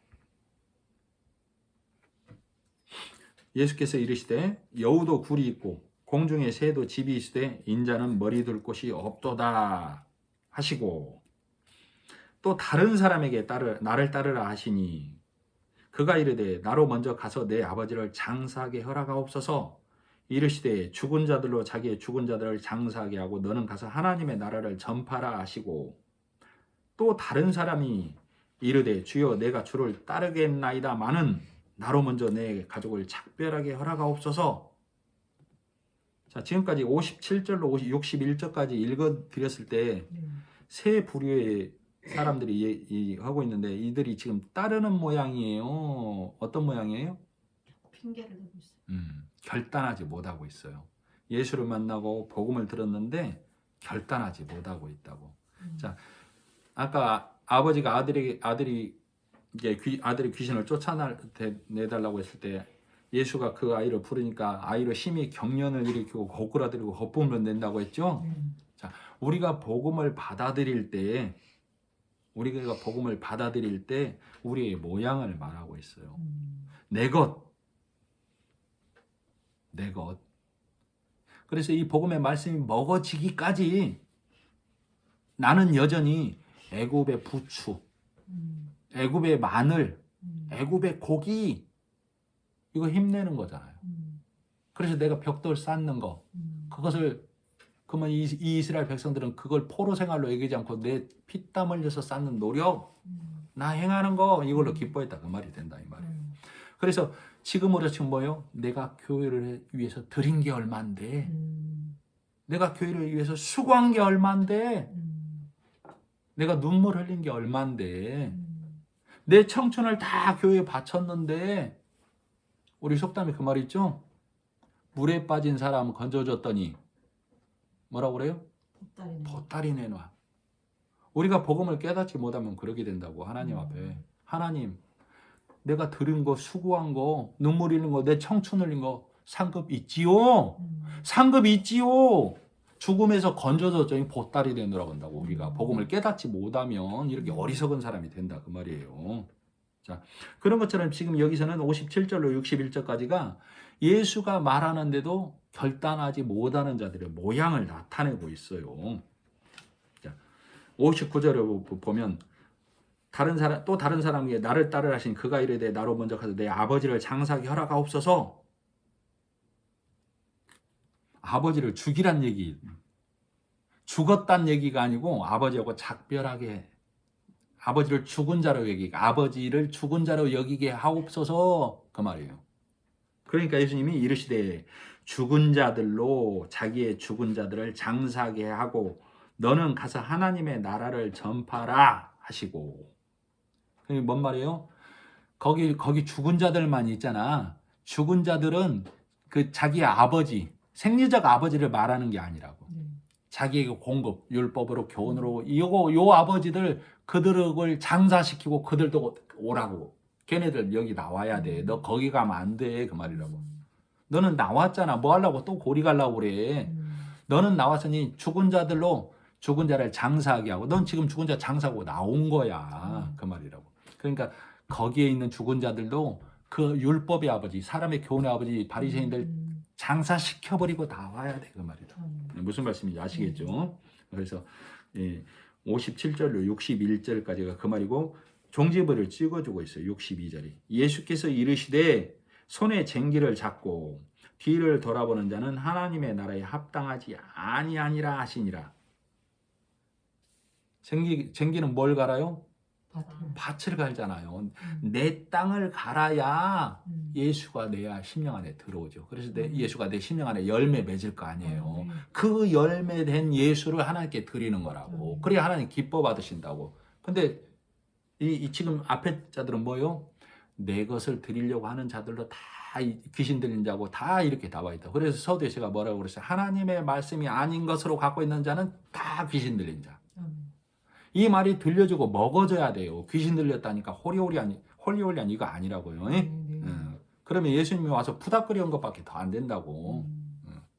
예수께서 이르시되 여우도 굴이 있고 공중에 새도 집이 있으되 인자는 머리 둘 곳이 없도다 하시고, 또 다른 사람에게 나를 따르라 하시니 그가 이르되 나로 먼저 가서 내 아버지를 장사하게 허락하옵소서. 이르시되 죽은 자들로 자기의 죽은 자들을 장사하게 하고 너는 가서 하나님의 나라를 전파라 하시고, 또 다른 사람이 이르되 주여 내가 주를 따르겠나이다마는 나로 먼저 내 가족을 작별하게 허락하옵소서. 자, 지금까지 57절로 61절까지 읽어드렸을 때 세 부류의 사람들이 하고 있는데, 이들이 지금 따르는 모양이에요. 어떤 모양이에요? 핑계를 대고 있어요. 결단하지 못하고 있어요. 예수를 만나고 복음을 들었는데 결단하지 못하고 있다고. 자, 아까 아버지가 아들이 귀신을 쫓아내달라고 했을 때 예수가 그 아이를 부르니까 아이로 심히 경련을 일으키고 고꾸라들이고 거품을 낸다고 했죠. 자, 우리가 복음을 받아들일 때 우리의 모양을 말하고 있어요. 내 것. 그래서 이 복음의 말씀이 먹어지기까지 나는 여전히 애굽의 부추, 애굽의 마늘, 애굽의 고기, 이거 힘내는 거잖아요. 그래서 내가 벽돌 쌓는 거, 그것을, 그러면 이 이스라엘 백성들은 그걸 포로 생활로 여기지 않고 내 피땀 흘려서 쌓는 노력, 나 행하는 거, 이걸로 기뻐했다. 그 말이 된다 이 말이에요. 그래서 지금으로 지금 뭐예요? 내가 교회를 위해서 드린 게 얼만데, 내가 교회를 위해서 수고한 게 얼만데, 내가 눈물 흘린 게 얼만데, 내 청춘을 다 교회에 바쳤는데, 우리 속담에 그 말 있죠? 물에 빠진 사람 건져줬더니 뭐라고 그래요? 보따리 내놔. 우리가 복음을 깨닫지 못하면 그러게 된다고. 하나님 앞에. 하나님, 내가 들은 거, 수고한 거, 눈물 흘린 거, 내 청춘 흘린 거 상급 있지요. 상급 있지요. 죽음에서 건져줬더니 보따리 되느라고 한다고. 우리가 복음을 깨닫지 못하면 이렇게 어리석은 사람이 된다 그 말이에요. 자, 그런 것처럼 지금 여기서는 57절로 61절까지가 예수가 말하는데도 결단하지 못하는 자들의 모양을 나타내고 있어요. 자, 59절에 보면 또 다른 사람에게 나를 따르라 하신 그가 이르되 나로 먼저 가서 내 아버지를 장사하게 허락하옵소서. 아버지를 죽이란 얘기, 죽었단 얘기가 아니고 아버지하고 작별하게, 아버지를 죽은 자로 여기게 하옵소서 그 말이에요. 그러니까 예수님이 이르시되 죽은 자들로 자기의 죽은 자들을 장사하게 하고 너는 가서 하나님의 나라를 전파라 하시고. 그게 뭔 말이에요? 거기 죽은 자들만 있잖아. 죽은 자들은 그 자기 아버지, 생리적 아버지를 말하는 게 아니라고. 자기에게 공급, 율법으로, 교훈으로, 요 아버지들, 그들을 장사시키고 그들도 오라고. 걔네들 여기 나와야 돼. 너 거기 가면 안 돼. 그 말이라고. 너는 나왔잖아. 뭐 하려고 또 고리 가려고 그래. 너는 나왔으니 죽은 자들로 죽은 자를 장사하게 하고 넌 지금 죽은 자 장사하고 나온 거야. 그 말이라고. 그러니까 거기에 있는 죽은 자들도 그 율법의 아버지, 사람의 교훈의 아버지 바리새인들 장사시켜버리고 나와야 돼. 그 말이다. 무슨 말씀인지 아시겠죠? 그래서 57절로 61절까지가 그 말이고 종지부를 찍어주고 있어요. 62절이. 예수께서 이르시되 손에 쟁기를 잡고 뒤를 돌아보는 자는 하나님의 나라에 합당하지 아니하니라 하시니라. 쟁기는 뭘 갈아요? 밭을 갈잖아요. 내 땅을 갈아야 예수가 내 심령 안에 들어오죠. 그래서 예수가 내 심령 안에 열매 맺을 거 아니에요. 그 열매된 예수를 하나님께 드리는 거라고. 그래야 하나님 기뻐 받으신다고. 근데 지금 앞에 자들은 뭐요? 내 것을 드리려고 하는 자들로 다 귀신 들린 자고 다 이렇게 나와 있다. 그래서 서두에 제가 뭐라고 그랬어요? 하나님의 말씀이 아닌 것으로 갖고 있는 자는 다 귀신 들린 자. 이 말이 들려주고 먹어져야 돼요. 귀신 들렸다니까 홀리홀리한 이거 아니라고요. 그러면 예수님이 와서 푸닥거리는 것밖에 더 안 된다고.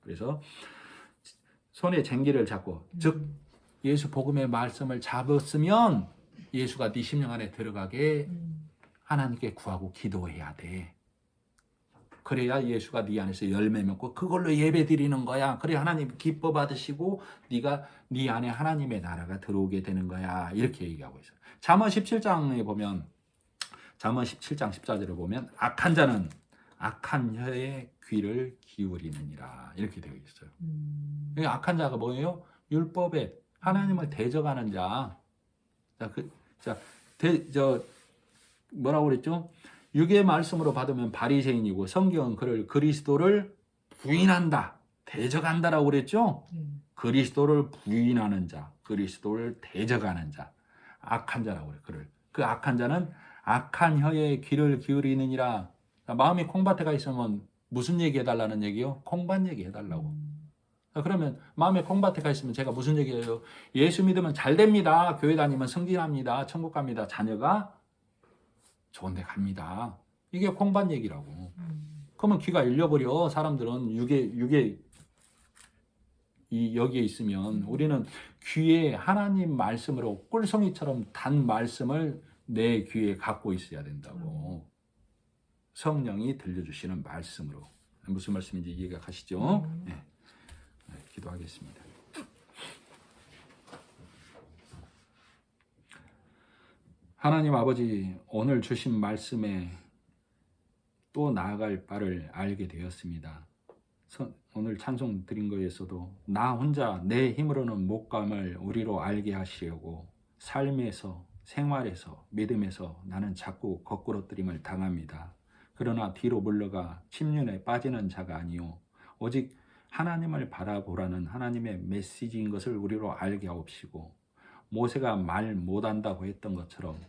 그래서 손에 쟁기를 잡고 즉 예수 복음의 말씀을 잡았으면 예수가 네 심령 안에 들어가게 하나님께 구하고 기도해야 돼. 그래야 예수가 네 안에서 열매 맺고 그걸로 예배 드리는 거야. 그래 하나님 기뻐 받으시고 네가 네 안에 하나님의 나라가 들어오게 되는 거야. 이렇게 얘기하고 있어요. 잠언 17장에 보면 잠언 17장 14절에 보면 악한 자는 악한 혀에 귀를 기울이느니라. 이렇게 되어 있어요. 악한 자가 뭐예요? 율법에 하나님을 대적하는 자. 뭐라고 그랬죠? 육의 말씀으로 받으면 바리새인이고 성경은 그를 그리스도를 부인한다, 대적한다라고 그랬죠? 그리스도를 부인하는 자, 그리스도를 대적하는 자, 악한 자라고 그래. 그를 그 악한 자는 악한 혀에 귀를 기울이느니라. 마음이 콩밭에 가 있으면 무슨 얘기 해달라는 얘기요? 콩밭 얘기 해달라고. 그러면 마음에 콩밭에 가 있으면 제가 무슨 얘기해요? 예수 믿으면 잘 됩니다. 교회 다니면 승진합니다. 천국 갑니다. 자녀가 좋은 데 갑니다. 이게 콩밭 얘기라고. 그러면 귀가 잃려버려. 사람들은 여기에 있으면 우리는 귀에 하나님 말씀으로 꿀송이처럼 단 말씀을 내 귀에 갖고 있어야 된다고. 성령이 들려주시는 말씀으로. 무슨 말씀인지 이해가 가시죠? 네. 기도하겠습니다. 하나님 아버지, 오늘 주신 말씀에 또 나아갈 바를 알게 되었습니다. 오늘 찬송 드린 거에서도 나 혼자 내 힘으로는 못 감을 우리로 알게 하시려고 삶에서, 생활에서, 믿음에서 나는 자꾸 거꾸러뜨림을 당합니다. 그러나 뒤로 물러가 침륜에 빠지는 자가 아니요 오직 하나님을 바라보라는 하나님의 메시지인 것을 우리로 알게 하옵시고, 모세가 말 못한다고 했던 것처럼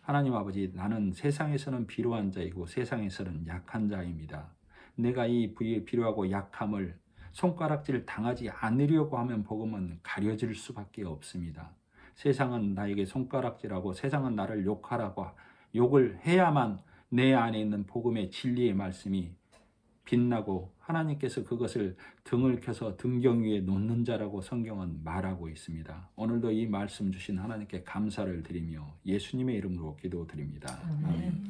하나님 아버지, 나는 세상에서는 필요한 자이고 세상에서는 약한 자입니다. 내가 이 필요하고 약함을 손가락질 당하지 않으려고 하면 복음은 가려질 수밖에 없습니다. 세상은 나에게 손가락질하고 세상은 나를 욕을 해야만 내 안에 있는 복음의 진리의 말씀이 빛나고 하나님께서 그것을 등을 켜서 등경 위에 놓는 자라고 성경은 말하고 있습니다. 오늘도 이 말씀 주신 하나님께 감사를 드리며 예수님의 이름으로 기도드립니다. 아멘.